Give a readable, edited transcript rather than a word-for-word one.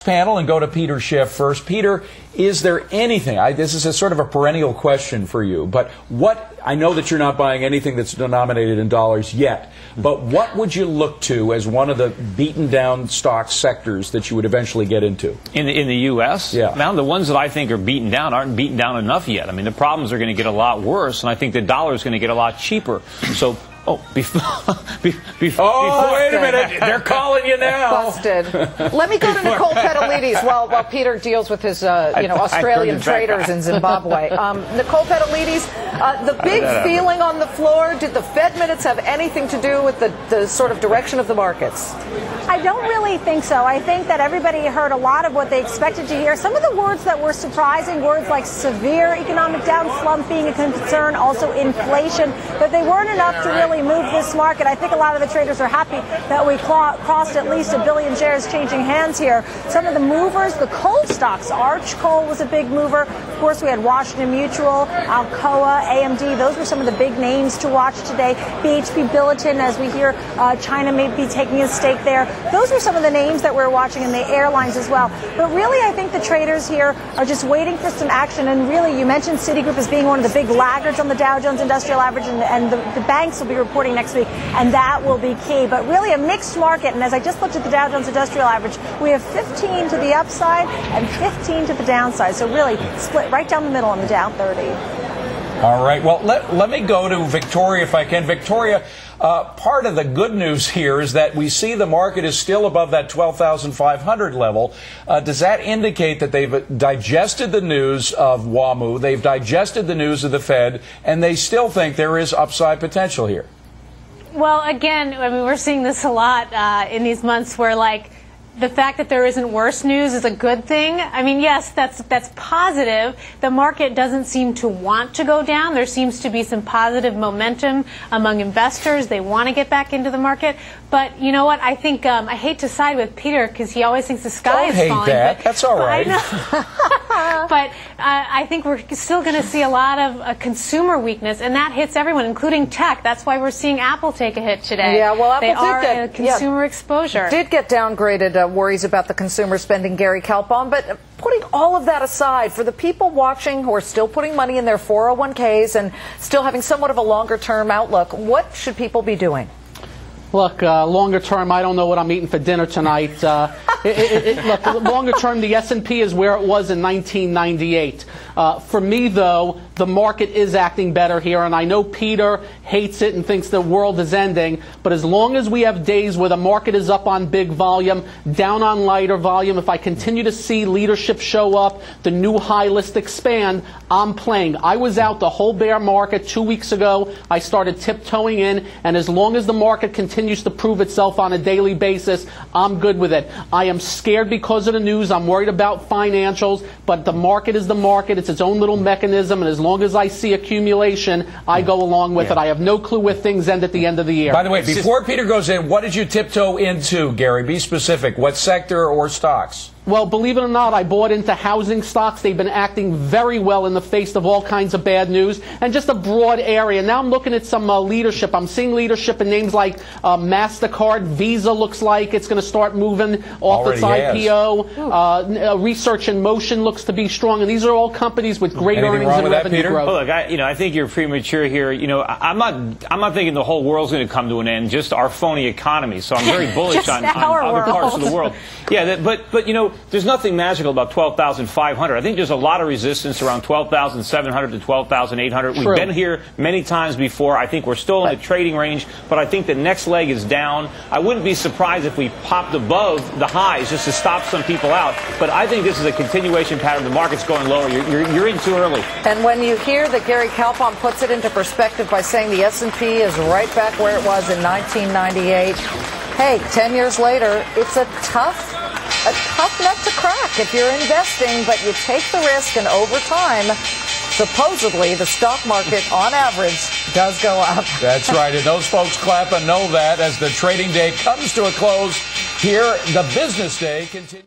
Panel and go to Peter Schiff first. Peter, is there anything, this is a sort of a perennial question for you, but I know that you're not buying anything that's denominated in dollars yet, but what would you look to as one of the beaten down stock sectors that you would eventually get into? In the U.S.? Yeah. Now, the ones that I think are beaten down aren't beaten down enough yet. I mean, the problems are going to get a lot worse, and I think the dollar is going to get a lot cheaper. So, before wait a minute. They're calling you now. Busted. Let me go to Nicole Petalides while Peter deals with his Australian traders in Zimbabwe. Nicole Petalides, the big feeling on the floor, did the Fed minutes have anything to do with the sort of direction of the markets? I don't really think so. I think that everybody heard a lot of what they expected to hear. Some of the words that were surprising, words like severe economic down slump being a concern, also inflation, but they weren't enough to really move this market. I think a lot of the traders are happy that we crossed at least 1 billion shares changing hands here. Some of the movers, the coal stocks, Arch Coal was a big mover. Of course, we had Washington Mutual, Alcoa, AMD. Those were some of the big names to watch today. BHP Billiton, as we hear China may be taking a stake there. Those were some of the names that we're watching, and the airlines as well. But really, I think the traders here are just waiting for some action. And really, you mentioned Citigroup as being one of the big laggards on the Dow Jones Industrial Average, and the banks will be reporting next week, and that will be key. But really a mixed market, and as I just looked at the Dow Jones Industrial Average, we have 15 to the upside and 15 to the downside. So really split right down the middle on the Dow 30. All right. Well, let me go to Victoria if I can. Victoria, part of the good news here is that we see the market is still above that 12,500 level. Does that indicate that they've digested the news of WAMU, they've digested the news of the Fed, and they still think there is upside potential here? Well, again, I mean, we're seeing this a lot in these months where, like, the fact that there isn't worse news is a good thing. I mean, yes, that's positive. The market doesn't seem to want to go down. There seems to be some positive momentum among investors. They want to get back into the market. But you know what? I think I hate to side with Peter because he always thinks the sky is falling. Don't hate that. That's all right. But I think we're still going to see a lot of consumer weakness, and that hits everyone, including tech. That's why we're seeing Apple take a hit today. Yeah, well, Apple they are a consumer exposure. Did get downgraded. Worries about the consumer spending, Gary Kalpon. But putting all of that aside, for the people watching who are still putting money in their 401ks and still having somewhat of a longer-term outlook, what should people be doing? Look, longer term, I don't know what I'm eating for dinner tonight. Look, longer term, the S&P is where it was in 1998. For me, though, the market is acting better here, and I know Peter hates it and thinks the world is ending, but as long as we have days where the market is up on big volume, down on lighter volume, if I continue to see leadership show up, the new high list expand, I'm playing. I was out the whole bear market 2 weeks ago. I started tiptoeing in, and as long as the market continues to prove itself on a daily basis, I'm good with it. I am scared because of the news. I'm worried about financials, but the market is the market. It's its own little mechanism, and as long as I see accumulation, I go along with it. I have no clue where things end at the end of the year. By the way, before Peter goes in, what did you tiptoe into, Gary? Be specific. What sector or stocks? Well, believe it or not, I bought into housing stocks. They've been acting very well in the face of all kinds of bad news, and just a broad area. Now I'm looking at some leadership. I'm seeing leadership in names like MasterCard. Visa looks like it's going to start moving off its IPO. Research in Motion looks to be strong, and these are all companies with great earnings and revenue growth. Well, look, I think you're premature here. You know, I'm not thinking the whole world's going to come to an end. Just our phony economy. So I'm very bullish on other parts of the world. Yeah, but you know, there's nothing magical about 12,500. I think there's a lot of resistance around 12,700 to 12,800. We've been here many times before. I think we're still in the trading range, but I think the next leg is down. I wouldn't be surprised if we popped above the highs just to stop some people out. But I think this is a continuation pattern. The market's going lower. You're in too early. And when you hear that Gary Kalpon puts it into perspective by saying the S&P is right back where it was in 1998, hey, 10 years later, it's a tough nut to crack if you're investing, but you take the risk, and over time, supposedly, the stock market, on average, does go up. That's right, and those folks clap and know that as the trading day comes to a close. Here, the business day continues.